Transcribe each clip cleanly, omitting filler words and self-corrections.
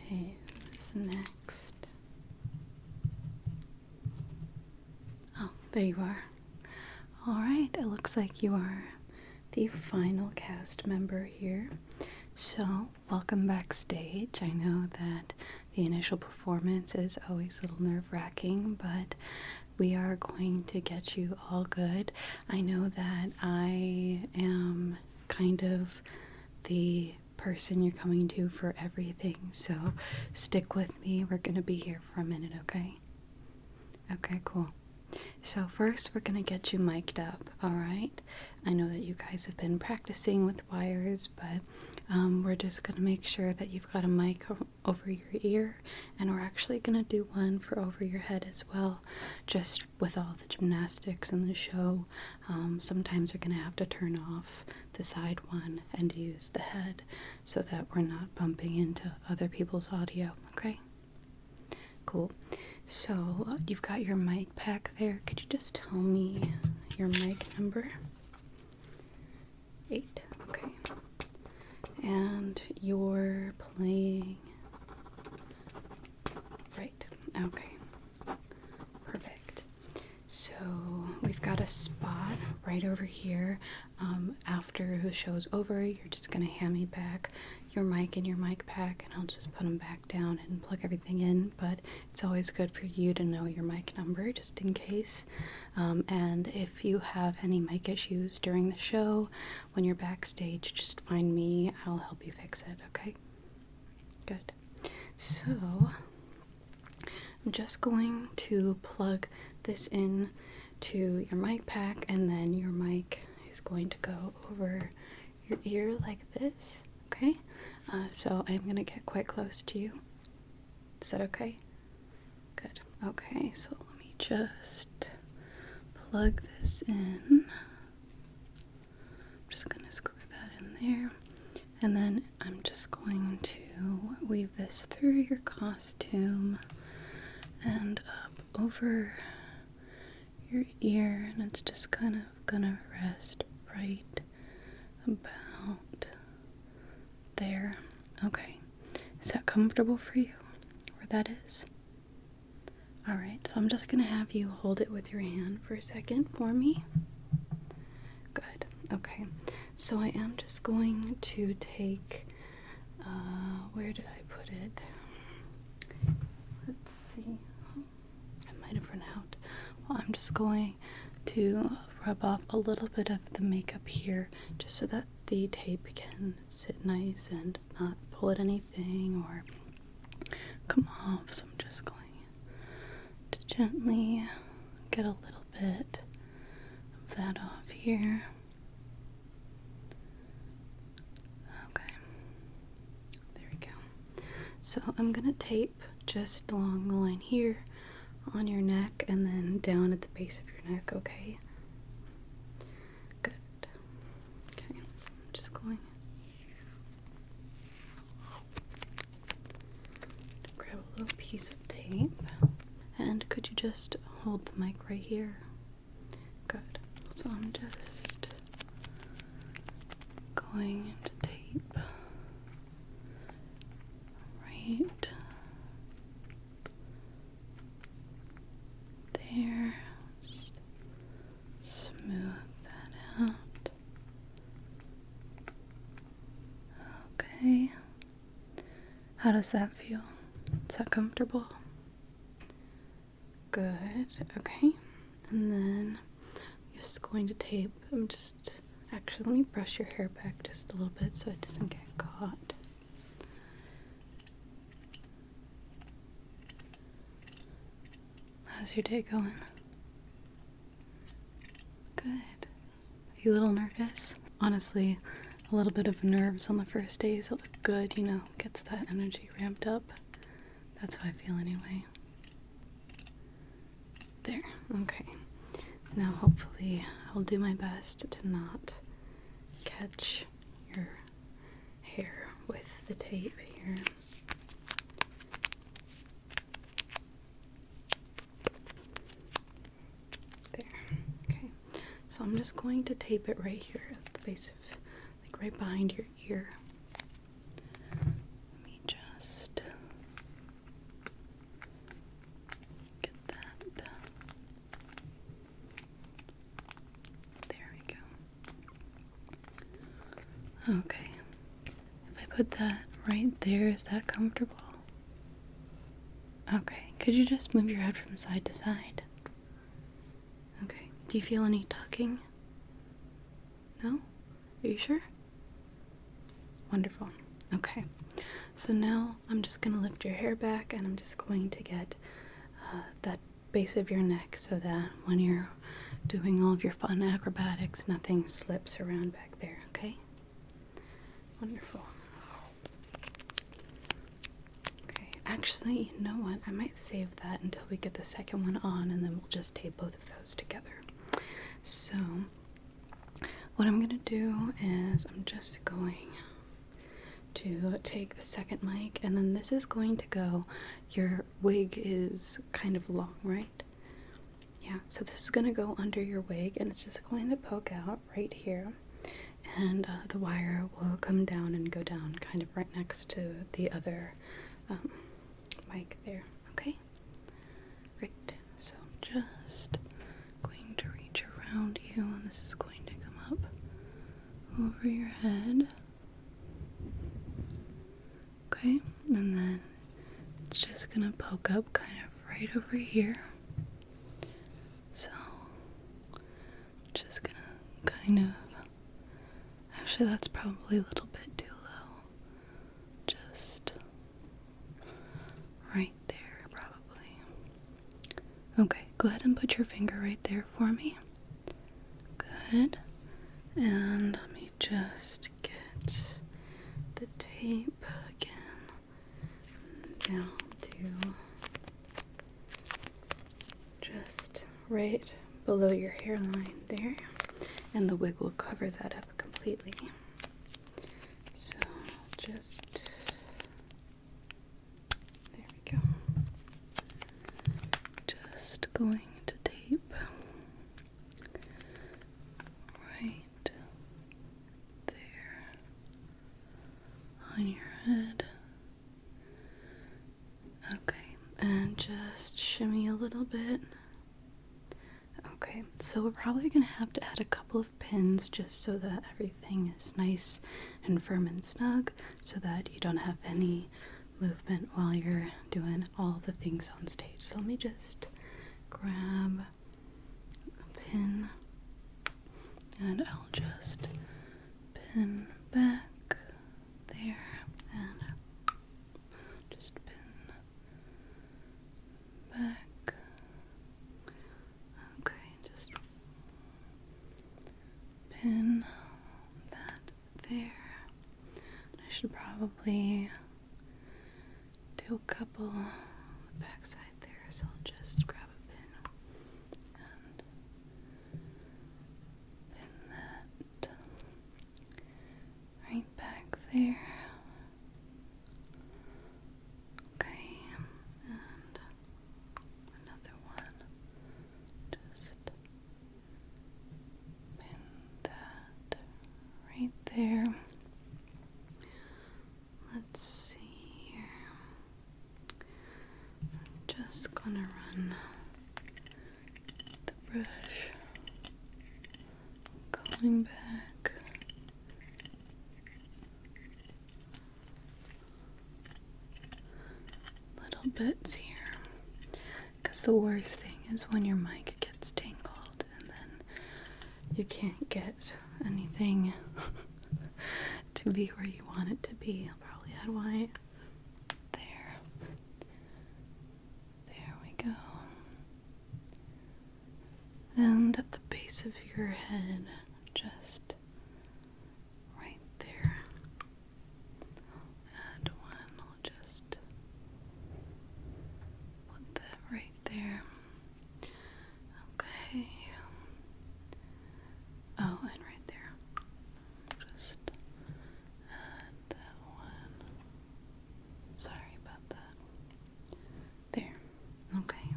Okay, what's next? Oh, there you are. Alright, it looks like you are the final cast member here. So, welcome backstage. I know that the initial performance is always a little nerve-wracking, but we are going to get you all good. I know that I am kind of the person you're coming to for everything, so stick with me. We're gonna be here for a minute, okay? Okay, cool. So first we're gonna get you mic'd up, alright? I know that you guys have been practicing with wires, but we're just gonna make sure that you've got a mic over your ear, and we're actually gonna do one for over your head as well, just with all the gymnastics in the show. Sometimes we're gonna have to turn off the side one and use the head so that we're not bumping into other people's audio, okay? Cool. So you've got your mic pack there. Could you just tell me your mic number? 8. Okay. And you're playing right. Okay. Perfect. So we've got a spot right over here. After the show's over, you're just gonna hand me back your mic and your mic pack, and I'll just put them back down and plug everything in. But it's always good for you to know your mic number just in case. And if you have any mic issues during the show, when you're backstage, just find me. I'll help you fix it, okay? Good. So I'm just going to plug this in to your mic pack, and then your mic is going to go over your ear like this, okay? So I'm gonna get quite close to you. Is that okay? Good. Okay, so let me just plug this in. I'm just gonna screw that in there, and then I'm just going to weave this through your costume and up over your ear, and it's just kind of gonna rest right about there. Okay, is that comfortable for you where that is? Alright, so I'm just gonna have you hold it with your hand for a second for me. Good. Okay, so I am just going to take where did I put it? Let's see. I might have run out. Well, I'm just going to rub off a little bit of the makeup here just so that the tape can sit nice and not pull at anything or come off. So I'm just going to gently get a little bit of that off here. Okay, there we go. So I'm gonna tape just along the line here on your neck and then down at the base of your neck, okay? Good. Okay, so I'm just going to grab a little piece of tape. And could you just hold the mic right here? Good. So I'm just going to tape right there. Just smooth that out. Okay. How does that feel? Is that comfortable? Good. Okay. And then I'm just going to tape. Actually, let me brush your hair back just a little bit so it doesn't get caught. How's your day going? Good. Are you a little nervous? Honestly, a little bit of nerves on the first days look good, you know, gets that energy ramped up. That's how I feel anyway. There. Okay. Now hopefully I'll do my best to not catch your hair with the tape here. There. Okay. So I'm just going to tape it right here at the base of, like right behind your ear. Let me just put that right there. Is that comfortable? Okay, could you just move your head from side to side? Okay, do you feel any tugging? No? Are you sure? Wonderful. Okay, so now I'm just going to lift your hair back and I'm just going to get that base of your neck so that when you're doing all of your fun acrobatics, nothing slips around back there, okay? Wonderful. Okay, actually, you know what? I might save that until we get the second one on and then we'll just tape both of those together. So, what I'm gonna do is I'm just going to take the second mic and then this is going to go, your wig is kind of long, right? Yeah, so this is gonna go under your wig and it's just going to poke out right here. And the wire will come down and go down kind of right next to the other mic there, okay? Great, so just going to reach around you and this is going to come up over your head. Okay, and then it's just gonna poke up kind of right over here. So, just gonna kind of, actually that's probably a little bit too low. Just right there, probably. Okay, go ahead and put your finger right there for me. Good. And let me just get the tape again down to just right below your hairline there, and the wig will cover that up completely. So just, there we go. Just going to tape right there on your head. Okay, and just shimmy a little bit. Okay, so we're probably gonna have to add a couple of pins just so that everything is nice and firm and snug, so that you don't have any movement while you're doing all the things on stage. So let me just grab a pin and I'll just pin back there and just pin back. Okay, just pin that there. I should probably do a couple on the back side there, so I'll just grab a pin and pin that right back there. Okay, and another one. Just pin that right there. Let's see here. I'm just gonna run the brush going back. Little bits here. Because the worst thing is when your mic gets tangled and then you can't get anything to be where you want it to be. I'll probably add white there. There we go. And at the base of your head, just right there. Add one. I'll just put that right there. Okay. Oh, and right there. Just add that one. Sorry about that. There. Okay.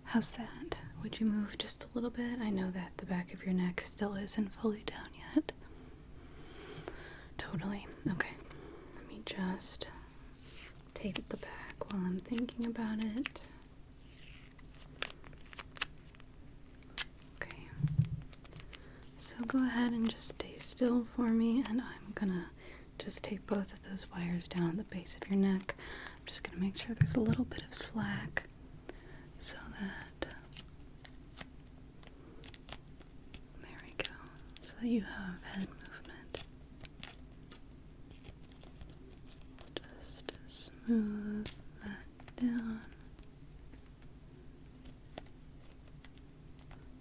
How's that? Would you move just a little bit? I know that the back of your neck still isn't fully down yet. Totally. Okay. Let me just tape the back while I'm thinking about it. Okay. So go ahead and just stay still for me, and I'm gonna just take both of those wires down at the base of your neck. I'm just going to make sure there's a little bit of slack so that, there we go, so that you have head movement. Just smooth that down.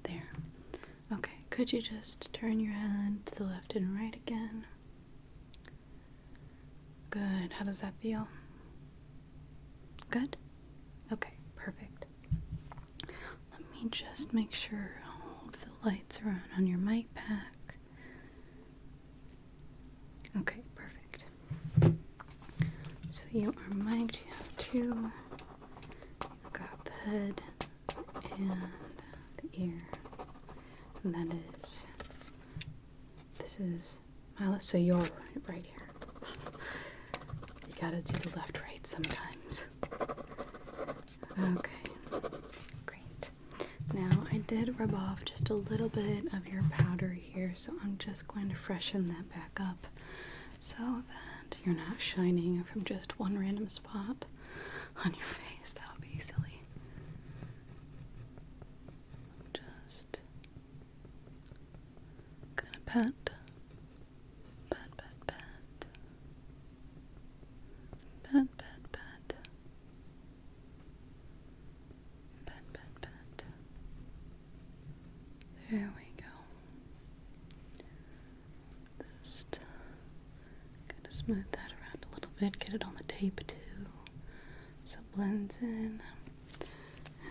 There. Okay, could you just turn your head to the left and right again? Good. How does that feel? Good? Okay, perfect. Let me just make sure all of the lights are on your mic pack. Okay, perfect. So you are mic'd, you have two. You've got the head and the ear. And that is, this is Alice, so you're right here. You gotta do the left right sometimes. Okay, great. Now I did rub off just a little bit of your powder here, so I'm just going to freshen that back up so that you're not shining from just one random spot on your face. That would be silly. Just gonna pat. Pat, pat, pat. Pat, pat, pat. Pat, pat, pat. There we go. Just gotta smooth that around a little bit, get it on the tape too, so it blends in.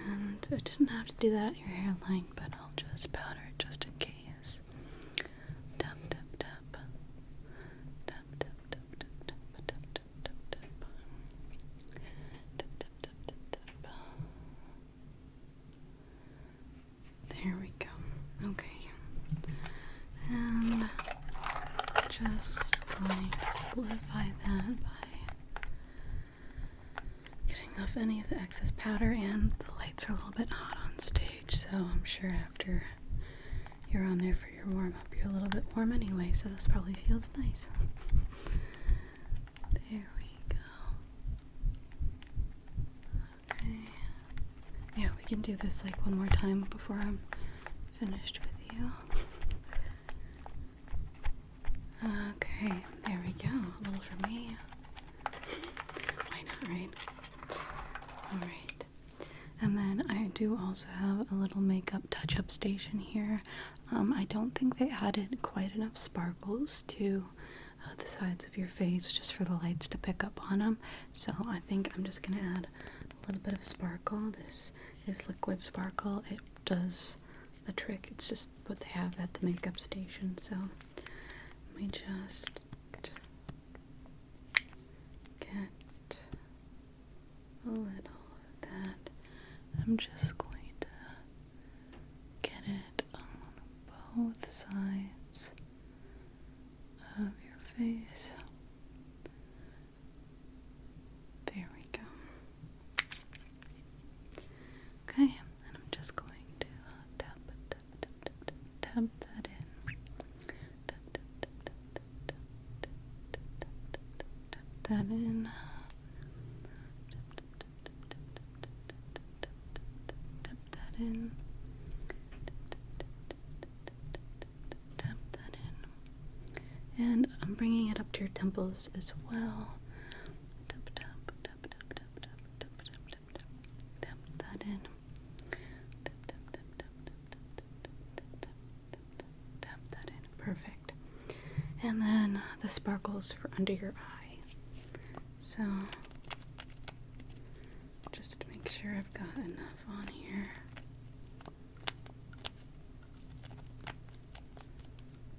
And I didn't have to do that at your hairline, but I'll just powder it just in case. Tap, tap, tap. Tap, tap, tap, tap, tap, tap, tap, tap, tap. Tap, tap, tap, tap, tap. There we go. Okay. And just going to solidify that by getting off any of the excess powder, and the lights are a little bit hot on stage, so I'm sure after you're on there for your warm-up, you're a little bit warm anyway, so this probably feels nice. There we go. Okay. Yeah, we can do this like one more time before I'm finished with you. Okay, there we go. A little for me. Why not, right? Alright. And then I do also have a little makeup touch-up station here. I don't think they added quite enough sparkles to the sides of your face just for the lights to pick up on them. So I think I'm just going to add a little bit of sparkle. This is liquid sparkle. It does the trick. It's just what they have at the makeup station. So let me just get a little of that. I'm just going to get it on both sides of your face. There we go. Okay, and I'm just going to tap, tap, tap, tap, tap, tap that in. Tap, tap, tap, tap, tap, tap, tap, tap, tap, tap that in. Tap that in. Tap that in. And I'm bringing it up to your temples as well. Tap, tap, tap, tap, tap, tap, tap, tap, tap, tap. Tap that in. Tap, tap, tap, tap, tap, tap, tap, tap, tap that in. Perfect. And then the sparkles for under your eye. So just to make sure I've got enough on here.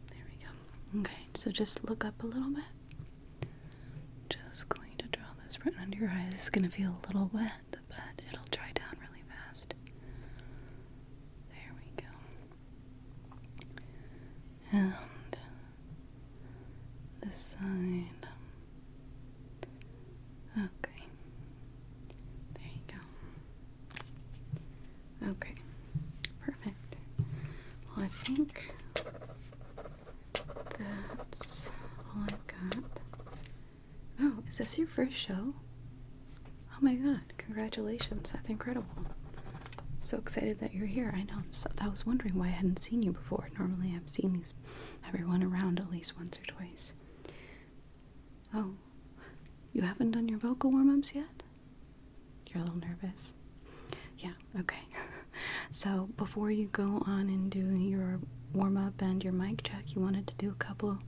There we go. Okay, so just look up a little bit. Just going to draw this right under your eye. This is going to feel a little wet, but it'll dry down really fast. There we go. And this side. Okay. There you go. Okay. Perfect. Well, I think that's all I've got. is this your first show? Oh my god, congratulations, that's incredible. So excited that you're here. I know, I was wondering why I hadn't seen you before. Normally I've seen everyone around at least once or twice. Oh, you haven't done your vocal warm-ups yet? You're a little nervous. Yeah, okay. So before you go on and do your warm-up and your mic check, you wanted to do a couple.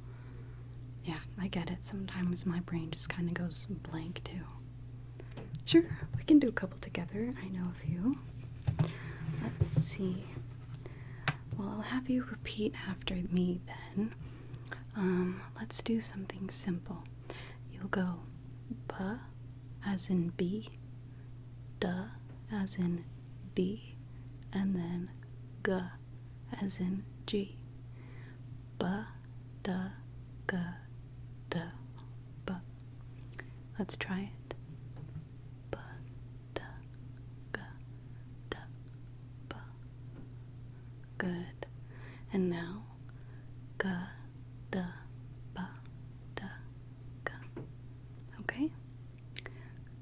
Yeah, I get it. Sometimes my brain just kind of goes blank too. Sure, we can do a couple together. I know a few. Let's see. Well, I'll have you repeat after me then. Let's do something simple. You'll go ba as in B, da as in D, and then ga as in G. Ba, da, ga, da, ba. Let's try it. Ba, da, ga, da, ba. Good. And now, ga, da, ba, da, ga. Okay?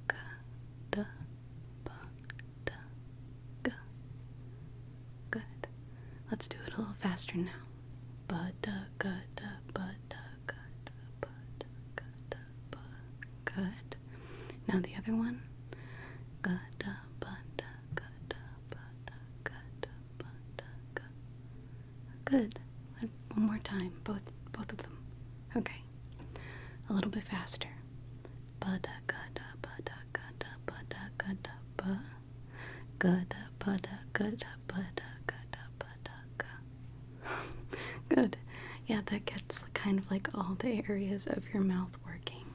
Ga, da, ba, da, ga. Good. Let's do it a little faster now. Ba, da, ga, da, ba, da, ga, da, ba, da, ga, da, ba. Good. Now the other one. Ga, da, ba, da, ga, da, ba, da, ga, da, ba, da, ga. Good. One more time. Both of them. Okay. A little bit faster. Ba da ga da ba da ga da ba da ga da ba. Ga da ba da ga da ba da ga da ba da ga. Good. Yeah, that gets kind of like all the areas of your mouth working.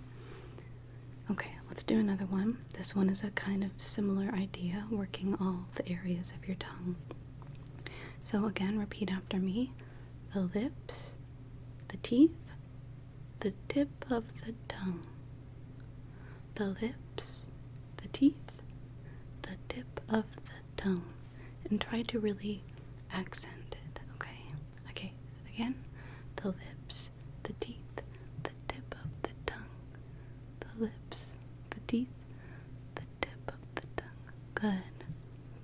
Okay, let's do another one. This one is a kind of similar idea, working all the areas of your tongue. So again, repeat after me. The lips, the teeth, the tip of the tongue. The lips, the teeth, the tip of the tongue. And try to really accent it, okay? Okay, again. The lips, the teeth, the tip of the tongue. The lips, the teeth, the tip of the tongue. Good.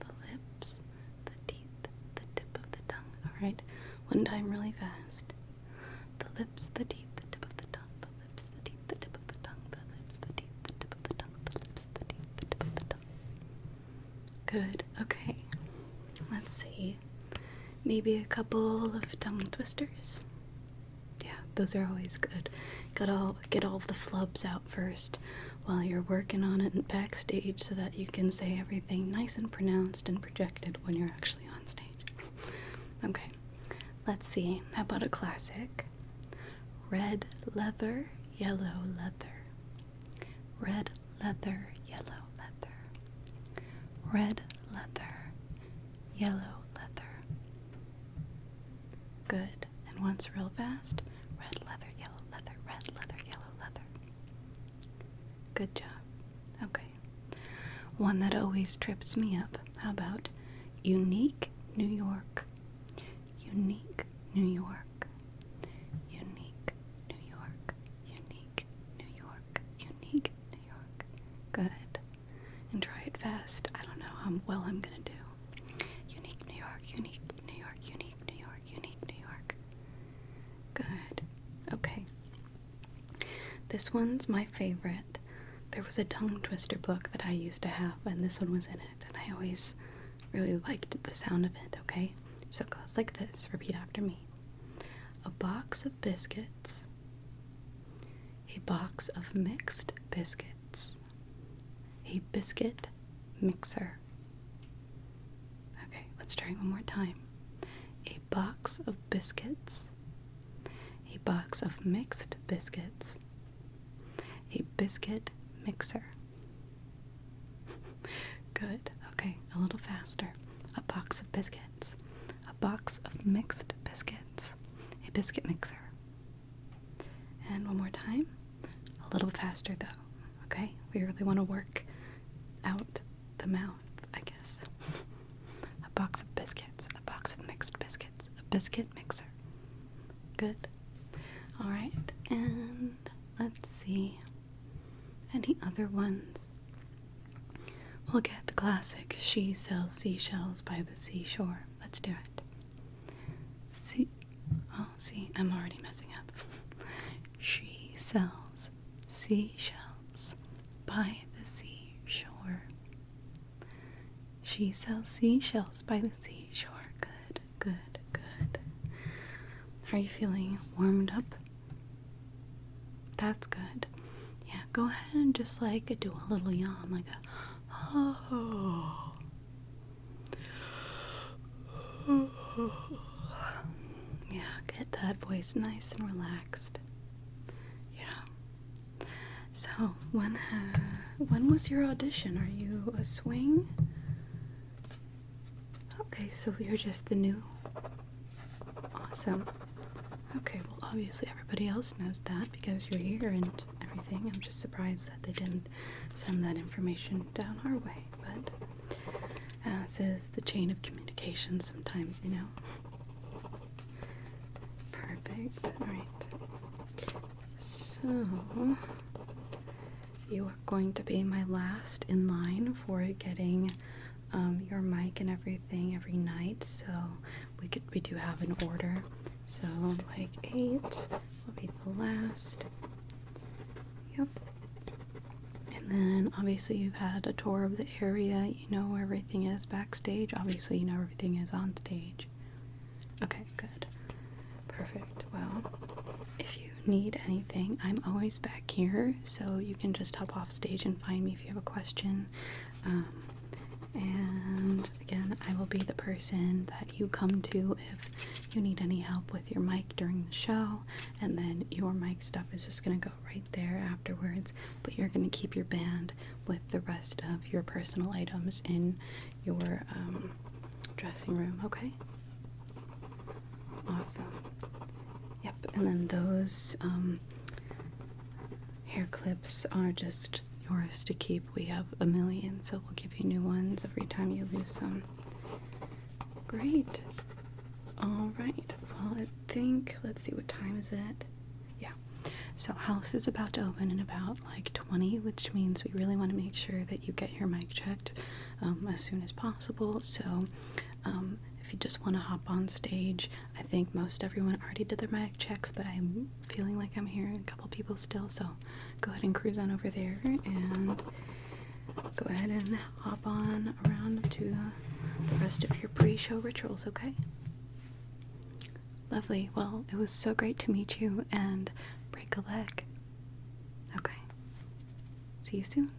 The lips, the teeth, the tip of the tongue. Alright? One time really fast. The lips, the teeth, the tip of the tongue. The lips, the teeth, the tip of the tongue. The lips, the teeth, the tip of the tongue. The lips, the teeth, the tip of the tongue. Good. Okay. Let's see. Maybe a couple of tongue twisters. Yeah, those are always good. Get all of the flubs out first while you're working on it backstage so that you can say everything nice and pronounced and projected when you're actually on stage. Okay. Let's see, how about a classic? Red leather, yellow leather. Red leather, yellow leather. Red leather, yellow leather. Good. And once real fast. Red leather, yellow leather, red leather, yellow leather. Good job. Okay. One that always trips me up. How about unique New York? Unique New York. Unique New York. Unique New York. Unique New York. Good. And try it fast. I don't know how well I'm gonna do. Unique New York. Unique New York. Unique New York. Unique New York. Good. Okay. This one's my favorite. There was a tongue twister book that I used to have, and this one was in it, and I always really liked the sound of it, okay? So it goes like this. Repeat after me. A box of biscuits. A box of mixed biscuits. A biscuit mixer. Okay, let's try one more time. A box of biscuits. A box of mixed biscuits. A biscuit mixer. Good. Okay, a little faster. A box of biscuits. A box of mixed biscuits. A biscuit mixer. And one more time. A little faster though. Okay? We really want to work out the mouth, I guess. A box of biscuits. A box of mixed biscuits. A biscuit mixer. Good. Alright, and let's see. Any other ones? We'll get the classic she sells seashells by the seashore. Let's do it. See, I'm already messing up. She sells seashells by the seashore. She sells seashells by the seashore. Good, good, good. Are you feeling warmed up? That's good. Yeah, go ahead and just like do a little yawn, like a oh. Yeah, get that voice nice and relaxed. Yeah. So, when was your audition? Are you a swing? Okay, so you're just the new. Awesome. Okay, well, obviously everybody else knows that because you're here and everything. I'm just surprised that they didn't send that information down our way, but as is the chain of communication sometimes, you know. Perfect. Alright. So, you are going to be my last in line for getting your mic and everything every night. So, we do have an order. So, like 8 will be the last. Yep. And then, obviously, you've had a tour of the area. You know where everything is backstage. Obviously, you know everything is on stage. Okay, good. Perfect. Well, if you need anything, I'm always back here. So, you can just hop off stage and find me if you have a question. And again, I will be the person that you come to if you need any help with your mic during the show, and then your mic stuff is just going to go right there afterwards, but you're going to keep your band with the rest of your personal items in your dressing room, okay? Awesome. Yep, and then those hair clips are just yours to keep. We have a million, so we'll give you new ones every time you lose some. Great. Alright, well, I think, let's see, what time is it? Yeah, so house is about to open in about like 20, which means we really want to make sure that you get your mic checked as soon as possible. So if you just want to hop on stage, I think most everyone already did their mic checks, but I'm feeling like I'm hearing a couple people still, so go ahead and cruise on over there and go ahead and hop on around to the rest of your pre-show rituals, okay? Lovely. Well, it was so great to meet you, and break a leg. Okay. See you soon.